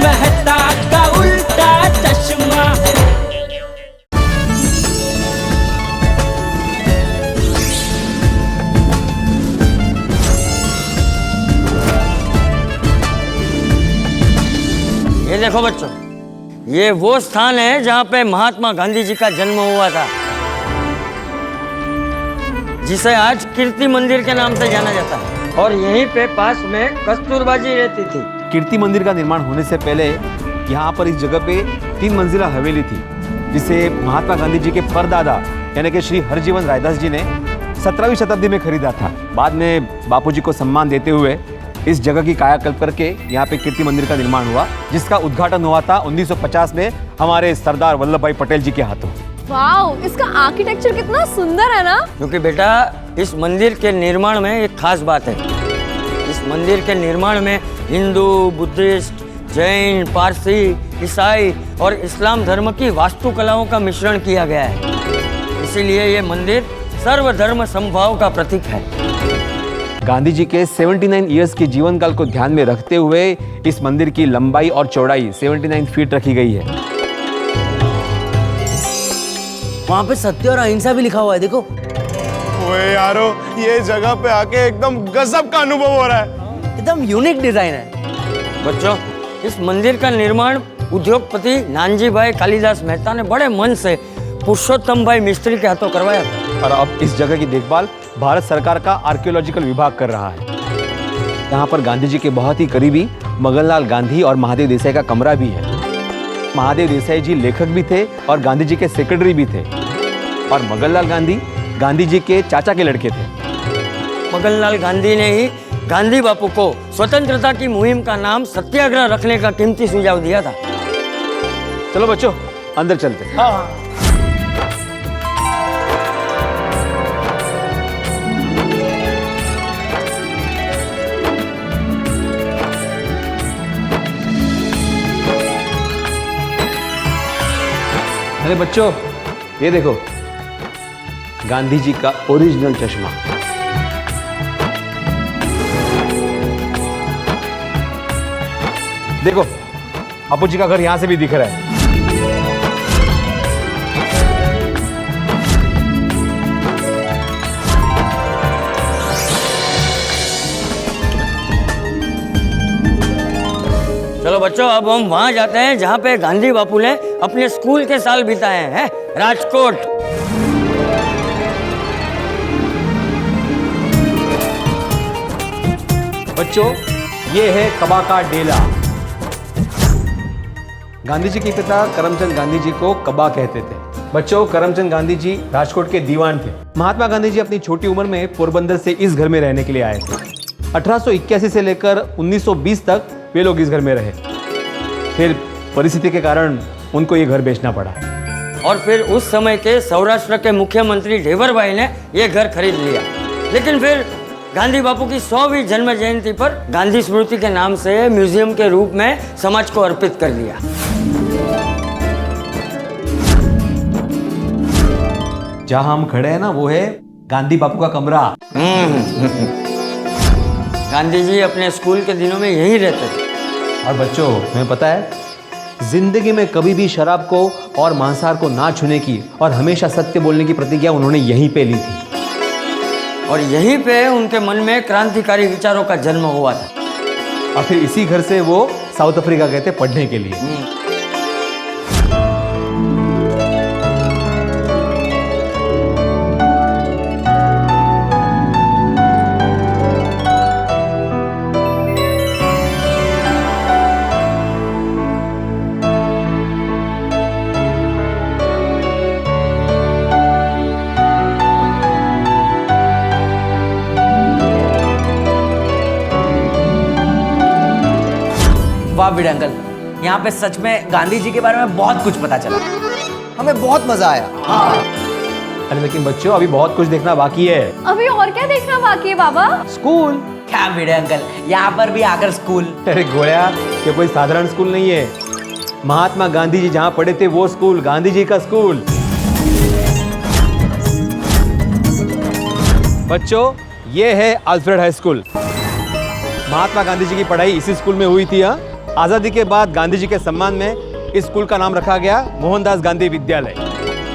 मेहता का उल्टा चश्मा। ये देखो बच्चों, ये वो स्थान है जहाँ पे महात्मा गांधी जी का जन्म हुआ था, जिसे आज कीर्ति मंदिर के नाम से जाना जाता है। और यहीं पे पास में कस्तूरबा जी रहती थी। कीर्ति मंदिर का निर्माण होने से पहले यहाँ पर इस जगह पे 3 मंजिला हवेली थी, जिसे महात्मा गांधी जी के परदादा यानी कि श्री हरजीवन रायदास जी ने 17वीं शताब्दी में खरीदा था। बाद में बापूजी को सम्मान देते हुए इस जगह की कायाकल्प करके यहाँ पे कीर्ति मंदिर का निर्माण हुआ, जिसका उद्घाटन हुआ था 1950 में हमारे सरदार वल्लभ भाई पटेल जी के हाथों। वाओ, इसका आर्किटेक्चर कितना सुंदर है ना। क्योंकि बेटा इस मंदिर के निर्माण में एक खास बात है। इस मंदिर के निर्माण में हिंदू, बुद्धिस्ट, जैन, पारसी, ईसाई और इस्लाम धर्म की वास्तुकलाओं का मिश्रण किया गया है। इसीलिए ये मंदिर सर्वधर्म समभाव का प्रतीक है। गांधी जी के 79 इयर्स के जीवन काल को ध्यान में रखते हुए इस मंदिर की लंबाई और चौड़ाई 79 फीट रखी गई है। वहाँ पे सत्य और अहिंसा भी लिखा हुआ है, देखो। ओए यारो, ये जगह पे आके एकदम गजब का अनुभव हो रहा है। एकदम यूनिक डिजाइन है। बच्चों, इस मंदिर का निर्माण उद्योगपति नानजी भाई कालिदास मेहता ने बड़े मन से पुरुषोत्तम भाई मिस्त्री के हाथों करवाया था। और अब इस जगह की देखभाल भारत सरकार का आर्कियोलॉजिकल विभाग कर रहा है। यहाँ पर गांधी जी के बहुत ही करीबी मगनलाल गांधी और महादेव देसाई का कमरा भी है। महादेव देसाई जी लेखक भी थे और गांधी जी के सेक्रेटरी भी थे। और मगनलाल गांधी गांधी जी के चाचा के लड़के थे। मगनलाल गांधी ने ही गांधी बापू को स्वतंत्रता की मुहिम का नाम सत्याग्रह रखने का कीमती सुझाव दिया था। चलो बच्चों, अंदर चलते हैं। हाँ। अरे बच्चों, ये देखो, गांधी जी का ओरिजिनल चश्मा। देखो, बापू जी का घर यहां से भी दिख रहा है। चलो बच्चों, अब हम वहां जाते हैं जहां पे गांधी बापू ने अपने स्कूल के साल बिताए हैं, राजकोट। बच्चों, ये है कबा का डेला। गांधी जी के पिता करमचंद गांधी जी को कबा कहते थे। बच्चों, करमचंद गांधी जी राजकोट के दीवान थे। महात्मा गांधी जी अपनी छोटी उम्र में पोरबंदर से इस घर में रहने के लिए आए थे। 1881 से लेकर 1920 तक वे लोग इस घर में रहे। फिर परिस्थिति के कारण उनको ये घर बेचना पड़ा। और फिर उस समय के सौराष्ट्र के मुख्यमंत्री ढेबर भाई ने ये घर खरीद लिया। लेकिन फिर गांधी बापू की 100वीं जन्म जयंती पर गांधी स्मृति के नाम से म्यूजियम के रूप में समाज को अर्पित कर दिया। जहां हम खड़े हैं ना, वो है गांधी बापू का कमरा। गांधी जी अपने स्कूल के दिनों में यहीं रहते थे। और बच्चों, तुम्हें पता है, जिंदगी में कभी भी शराब को और मांसाहार को ना छूने की और हमेशा सत्य बोलने की प्रतिज्ञा उन्होंने यहीं पे ली थी। और यहीं पे उनके मन में क्रांतिकारी विचारों का जन्म हुआ था। और फिर इसी घर से वो साउथ अफ्रीका गए थे पढ़ने के लिए। वाह वीर अंकल, यहाँ पे सच में गांधी जी के बारे में बहुत कुछ पता चला। हमें बहुत मजा आया। अरे लेकिन बच्चों, अभी बहुत कुछ देखना बाकी है। अभी और क्या देखना बाकी है बाबा? स्कूल। क्या वीर अंकल, यहाँ पर भी आकर स्कूल। अरे गोया, ये कोई साधारण स्कूल नहीं है। महात्मा गांधी जी जहाँ पढ़े थे वो स्कूल, गांधी जी का स्कूल। बच्चों, ये है Alfred high school. Mahatma Gandhi ji की पढ़ाई इसी स्कूल में हुई थी। आजादी के बाद गांधी जी के सम्मान में इस स्कूल का नाम रखा गया मोहनदास गांधी विद्यालय।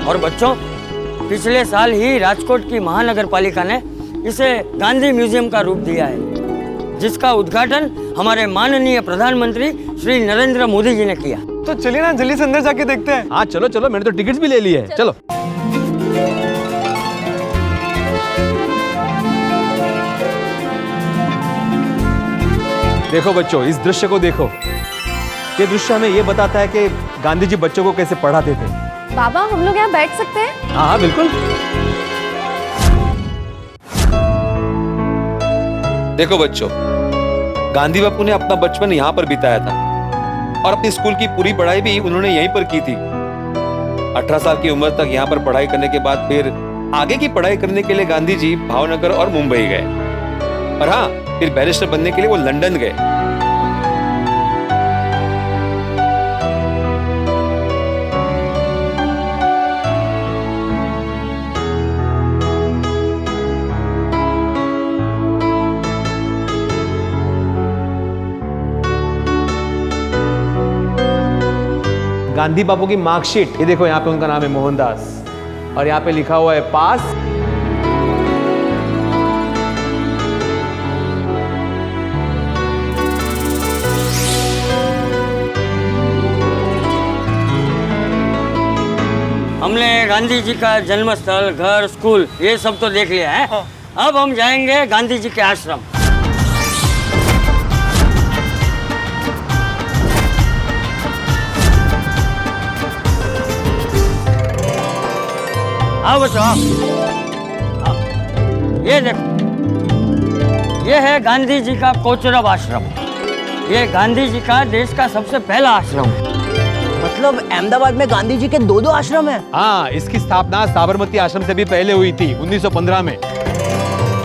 और बच्चों, पिछले साल ही राजकोट की महानगर पालिका ने इसे गांधी म्यूजियम का रूप दिया है, जिसका उद्घाटन हमारे माननीय प्रधानमंत्री श्री नरेंद्र मोदी जी ने किया। तो चलिए ना जल्दी से अंदर जाके देखते हैं। हाँ चलो चलो, मैंने तो टिकट्स भी ले लिए है, चलो। देखो बच्चों, इस दृश्य को देखो। ये दृश्य हमें ये बताता है कि गांधी जी बच्चों को कैसे पढ़ाते थे। बाबा, हम लोग यहाँ बैठ सकते हैं? हाँ हाँ बिल्कुल। देखो बच्चों, गांधी बापू ने अपना बचपन यहाँ पर बिताया था और अपनी स्कूल की पूरी पढ़ाई भी उन्होंने यहीं पर की थी। 18 साल की उम्र तक यहाँ पर पढ़ाई करने के बाद फिर आगे की पढ़ाई करने के लिए गांधी जी भावनगर और मुंबई गए, और हाँ, फिर बैरिस्टर बनने के लिए वो लंदन गए। गांधी बापू की मार्कशीट, ये देखो, यहाँ पे उनका नाम है मोहनदास और यहाँ पे लिखा हुआ है पास। हमने गांधी जी का जन्म स्थल, घर, स्कूल ये सब तो देख लिया है। अब हम जाएंगे गांधी जी के आश्रम। आओ बच्चों, आओ। ये देखो, ये है गांधी जी का कोचरब आश्रम। ये गांधी जी का देश का सबसे पहला आश्रम है। मतलब अहमदाबाद में गांधी जी के 2 आश्रम हैं? हाँ, इसकी स्थापना साबरमती आश्रम से भी पहले हुई थी 1915 में।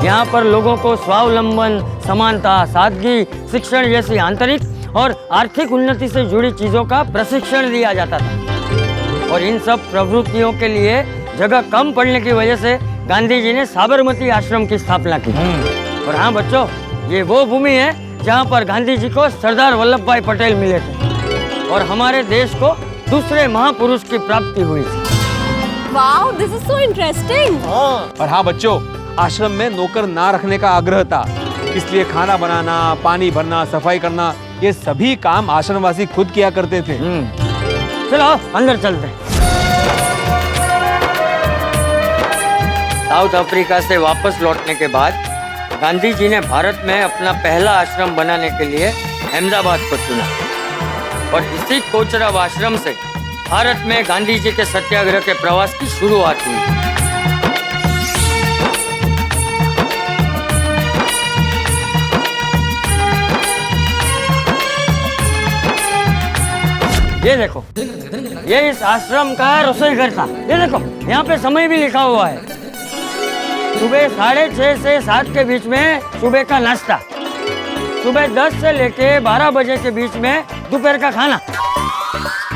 यहाँ पर लोगों को स्वावलंबन, समानता, सादगी, शिक्षण जैसी आंतरिक और आर्थिक उन्नति से जुड़ी चीजों का प्रशिक्षण दिया जाता था। और इन सब प्रवृत्तियों के लिए जगह कम पड़ने की वजह से गांधी जी ने साबरमती आश्रम की स्थापना की। और हाँ बच्चों, ये वो भूमि है जहाँ पर गांधी जी को सरदार वल्लभ भाई पटेल मिले थे और हमारे देश को दूसरे महापुरुष की प्राप्ति हुई थी। Wow, this is so interesting. और हाँ बच्चों, आश्रम में नौकर ना रखने का आग्रह था, इसलिए खाना बनाना, पानी भरना, सफाई करना, ये सभी काम आश्रमवासी खुद किया करते थे। चलो अंदर चलते हैं। साउथ अफ्रीका से वापस लौटने के बाद गांधी जी ने भारत में अपना पहला आश्रम बनाने के लिए अहमदाबाद को चुना और इसी कोचरब आश्रम से भारत में गांधी जी के सत्याग्रह के प्रवास की शुरुआत हुई। ये देखो, ये इस आश्रम का रसोई घर था। ये देखो, यहाँ पे समय भी लिखा हुआ है। सुबह 6:30 से 7 के बीच में सुबह का नाश्ता, सुबह 10 से लेके 12 बजे के बीच में दोपहर का खाना,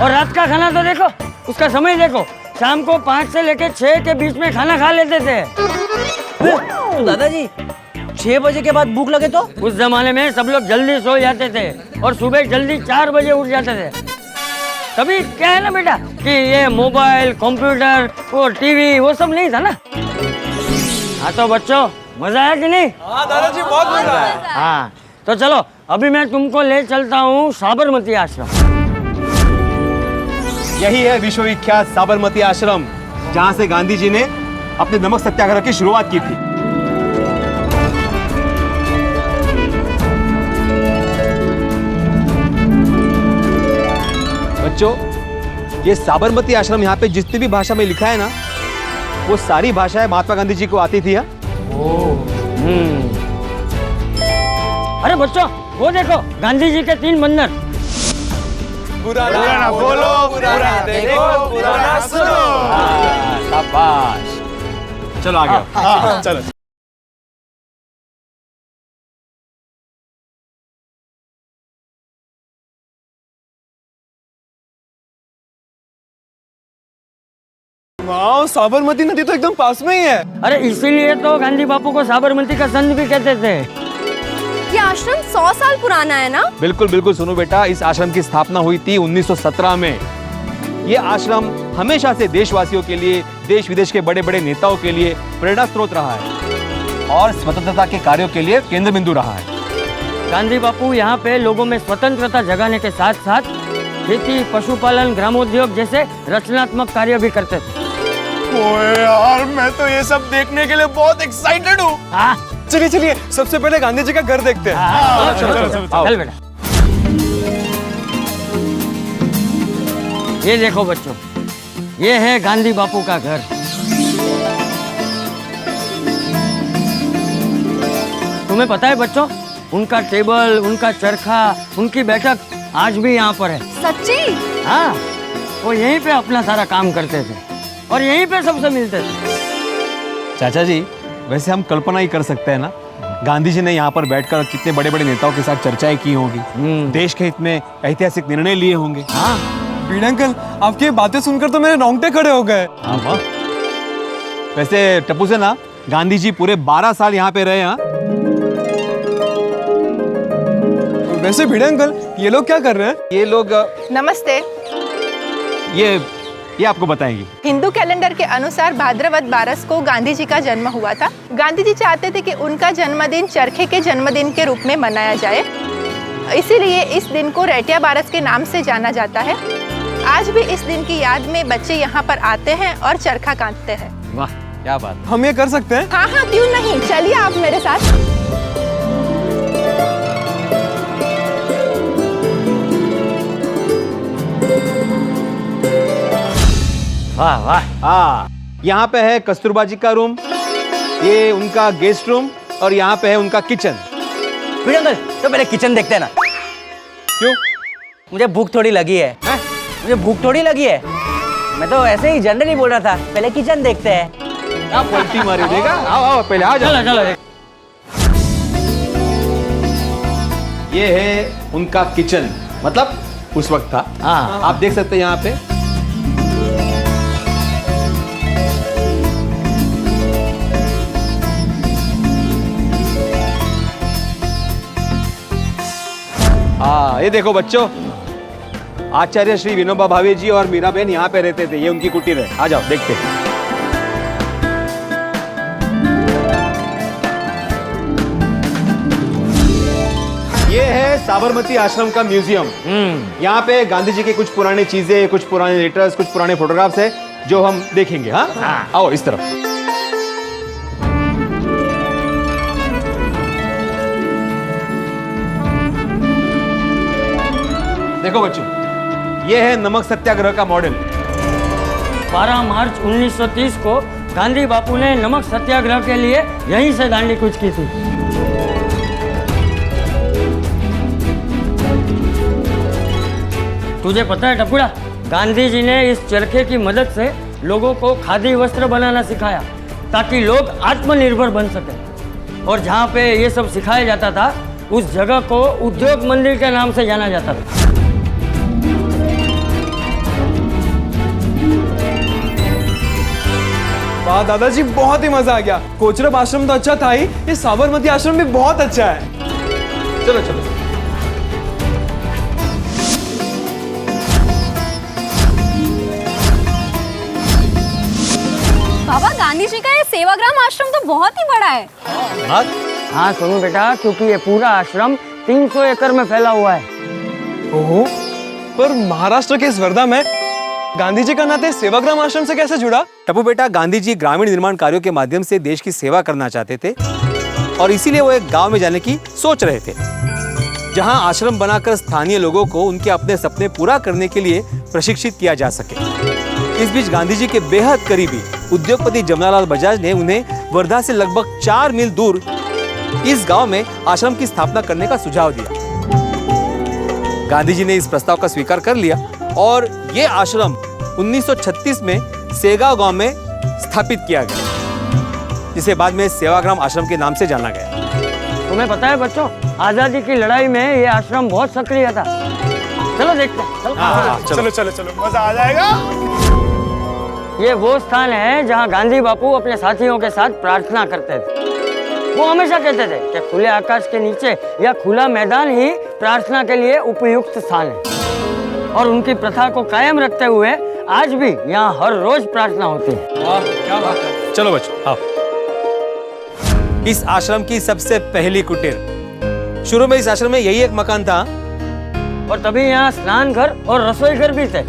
और रात का खाना तो देखो, उसका समय देखो, शाम को 5 से लेके 6 के बीच में खाना खा लेते थे। दादाजी, 6 बजे के बाद भूख लगे तो? उस जमाने में सब लोग जल्दी सो जाते थे और सुबह जल्दी 4 बजे उठ जाते थे। तभी क्या है ना बेटा कि ये मोबाइल, कंप्यूटर और टीवी वो सब नहीं था ना। हाँ तो बच्चों, मजा आया कि नहीं? हाँ दादाजी, बहुत मजा आया। हाँ तो चलो, अभी मैं तुमको ले चलता हूँ साबरमती आश्रम। यही है विश्वविख्यात साबरमती आश्रम, जहाँ से गांधी जी ने अपने नमक सत्याग्रह की शुरुआत की थी। बच्चों, ये साबरमती आश्रम, यहाँ पे जितनी भी भाषा में लिखा है ना, वो सारी भाषाएं महात्मा गांधी जी को आती थी। अरे बच्चों, वो देखो, गांधी जी के 3 बंदर। पुराना बोलो, पुराना देखो, पुराना सुनो। शाबाश, चलो आगे। हाँ चलो। वाह, साबरमती नदी तो एकदम पास में ही है। अरे इसीलिए तो गांधी बापू को साबरमती का संत भी कहते थे। ये आश्रम 100 साल पुराना है ना? बिल्कुल बिल्कुल सुनो बेटा, इस आश्रम की स्थापना हुई थी 1917 में। ये आश्रम हमेशा से देशवासियों के लिए, देश विदेश के बड़े बड़े नेताओं के लिए प्रेरणा स्रोत रहा है और स्वतंत्रता के कार्यों के लिए केंद्र बिंदु रहा है। गांधी बापू यहाँ पे लोगों में स्वतंत्रता जगाने के साथ साथ खेती, पशुपालन, ग्रामोद्योग जैसे रचनात्मक कार्य भी करते थे। ओए यार, मैं तो ये सब देखने के लिए बहुत एक्साइटेड हूँ। हाँ, चलिए चलिए, सबसे पहले गांधी जी का घर देखते हैं। चल बेटा। ये देखो बच्चों, ये है गांधी बापू का घर। तुम्हें पता है बच्चों, उनका टेबल, उनका चरखा, उनकी बैठक आज भी यहाँ पर है। सच्ची? हाँ, वो यहीं पे अपना सारा काम करते थे और यहीं पे सबसे मिलते थे। चाचा जी, वैसे हम कल्पना ही कर सकते हैं ना, गांधी जी ने यहाँ पर बैठकर कितने बड़े बड़े नेताओं के साथ चर्चाएं की होंगी, देश के हित में ऐतिहासिक निर्णय लिए होंगे। हाँ, बीड़ा अंकल, आपकी बातें सुनकर तो मेरे रोंगटे खड़े हो गए। हाँ वाह। वैसे टप्पू से ना, गांधी जी पूरे 12 साल यहाँ पे रहे। हाँ, वैसे बीड़ा अंकल, ये लोग क्या कर रहे हैं? ये लोग नमस्ते। ये आपको बताएंगी। हिंदू कैलेंडर के अनुसार भाद्रवद 12 को गांधी जी का जन्म हुआ था। गांधी जी चाहते थे कि उनका जन्मदिन चरखे के जन्मदिन के रूप में मनाया जाए, इसीलिए इस दिन को रेटिया बारस के नाम से जाना जाता है। आज भी इस दिन की याद में बच्चे यहाँ पर आते हैं और चरखा काटते हैं। वाह क्या बात। हम ये कर सकते हैं? हाँ हाँ, क्यों नहीं, चलिए आप मेरे साथ। वाह वाह। हाँ, यहाँ पे है कस्तूरबा जी का रूम, ये उनका गेस्ट रूम और यहाँ पे है उनका किचन। बीड़ा अंकल, तो पहले किचन देखते हैं ना। क्यों? मुझे भूख थोड़ी लगी है। मुझे भूख थोड़ी लगी है, मैं तो ऐसे ही जनरली बोल रहा था। पहले किचन देखते हैं। आप पलटी मारी देगा। आओ आओ, पहले आ जाओ। चलो चलो। ये है उनका किचन, मतलब उस वक्त था। हाँ। आप देख सकते हैं यहाँ पे। हाँ, ये देखो बच्चों, आचार्य श्री विनोबा भावे जी और मीरा बहन यहाँ पे रहते थे। ये उनकी कुटीर है। आ जाओ देखते हैं। ये है साबरमती आश्रम का म्यूजियम। यहाँ पे गांधी जी की कुछ पुरानी चीजें, कुछ पुराने लेटर्स, कुछ पुराने फोटोग्राफ्स है जो हम देखेंगे। हाँ, आओ इस तरफ। देखो बच्चों, ये है नमक सत्याग्रह का मॉडल। 12 मार्च 1930 को गांधी बापू ने नमक सत्याग्रह के लिए यहीं से दांडी कूच की थी। तुझे पता है टपुड़ा, गांधी जी ने इस चरखे की मदद से लोगों को खादी वस्त्र बनाना सिखाया ताकि लोग आत्मनिर्भर बन सके। और जहाँ पे ये सब सिखाया जाता था, उस जगह को उद्योग मंदिर के नाम से जाना जाता था। वाह दादाजी, बहुत ही मजा आ गया। कोचरब आश्रम तो अच्छा था ही, ये साबरमती आश्रम भी बहुत अच्छा है। चलो चलो। बाबा, गांधी जी का ये सेवाग्राम आश्रम तो बहुत ही बड़ा है। हाँ सुनो बेटा, क्योंकि ये पूरा आश्रम 300 एकड़ में फैला हुआ है। ओहो, पर महाराष्ट्र के इस वर्धा में गांधी जी का नाते सेवाग्राम आश्रम से कैसे जुड़ा? टप्पू बेटा, गांधी जी ग्रामीण निर्माण कार्यों के माध्यम से देश की सेवा करना चाहते थे और इसीलिए वो एक गांव में जाने की सोच रहे थे, जहां आश्रम बनाकर स्थानीय लोगों को उनके अपने सपने पूरा करने के लिए प्रशिक्षित किया जा सके। इस बीच गांधी जी के बेहद करीबी उद्योगपति जमनालाल बजाज ने उन्हें वर्धा से लगभग 4 मील दूर इस गांव में आश्रम की स्थापना करने का सुझाव दिया। गांधी जी ने इस प्रस्ताव का स्वीकार कर लिया और ये आश्रम 1936 में सेगांव गांव में स्थापित किया गया, जिसे बाद में सेवाग्राम आश्रम के नाम से जाना गया। तुम्हें पता है बच्चों, आजादी की लड़ाई में ये आश्रम बहुत सक्रिय था। चलो देखते हैं। चलो। चलो चलो चलो, मजा आ जाएगा। ये वो स्थान है जहाँ गांधी बापू अपने साथियों के साथ प्रार्थना करते थे। वो हमेशा कहते थे कि खुले आकाश के नीचे या खुला मैदान ही प्रार्थना के लिए उपयुक्त स्थान है। और उनकी प्रथा को कायम रखते हुए आज भी यहाँ हर रोज प्रार्थना होती है। वाह, क्या बात है। चलो बच्चों आओ। इस आश्रम की सबसे पहली कुटीर। शुरू में इस आश्रम में यही एक मकान था और तभी यहाँ स्नान घर और रसोई घर भी थे,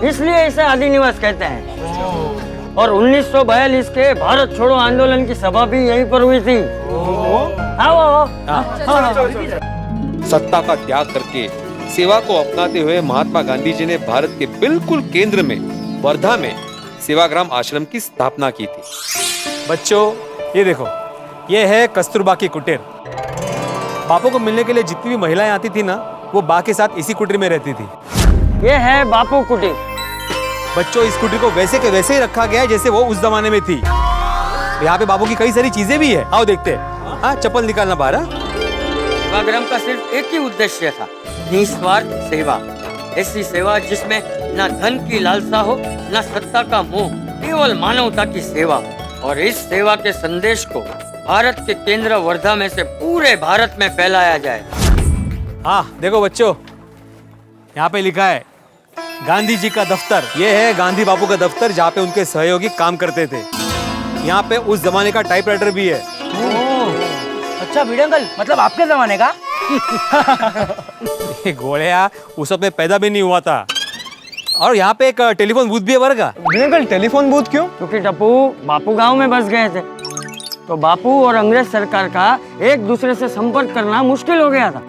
इसलिए इसे आदि निवास कहते हैं। और 1942 के भारत छोड़ो आंदोलन की सभा भी यहीं पर हुई थी। आओ आओ। सत्ता का त्याग करके सेवा को अपनाते हुए महात्मा गांधी जी ने भारत के बिल्कुल केंद्र में वर्धा में सेवाग्राम आश्रम की स्थापना की थी। बच्चों ये देखो, ये है कस्तूरबा की कुटीर। बापू को मिलने के लिए जितनी भी महिलाएं आती थी ना, वो बा के साथ इसी कुटीर में रहती थी। ये है बापू कुटीर। बच्चों इस कुटीर को वैसे के वैसे ही रखा गया है जैसे वो उस जमाने में थी। यहाँ पे बापू की कई सारी चीजें भी है। आओ देखते हैं। हाँ, चप्पल निकालना बाहर। सेवाग्राम का सिर्फ एक ही उद्देश्य था, निस्वार्थ सेवा। ऐसी सेवा जिसमें न धन की लालसा हो, न सत्ता का मोह, केवल मानवता की सेवा। और इस सेवा के संदेश को भारत के केंद्र वर्धा में से पूरे भारत में फैलाया जाए। हाँ देखो बच्चों, यहाँ पे लिखा है गांधी जी का दफ्तर। ये है गांधी बापू का दफ्तर, जहाँ पे उनके सहयोगी काम करते थे। यहाँ पे उस जमाने का टाइपराइटर भी है। अच्छा भिड़े अंकल, मतलब आपके जमाने का? ये गोलिया उस वक्त में पैदा भी नहीं हुआ था। और यहाँ पे एक टेलीफोन बूथ भी है वर्ग का। भिड़े अंकल, टेलीफोन बूथ क्यों? क्योंकि टप्पू बापू गांव में बस गए थे, तो बापू और अंग्रेज सरकार का एक दूसरे से संपर्क करना मुश्किल हो गया था।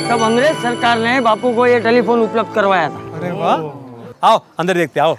तब अंग्रेज सरकार ने बापू को ये टेलीफोन उपलब्ध करवाया था। अरे वाह। आओ अंदर देखते आओ।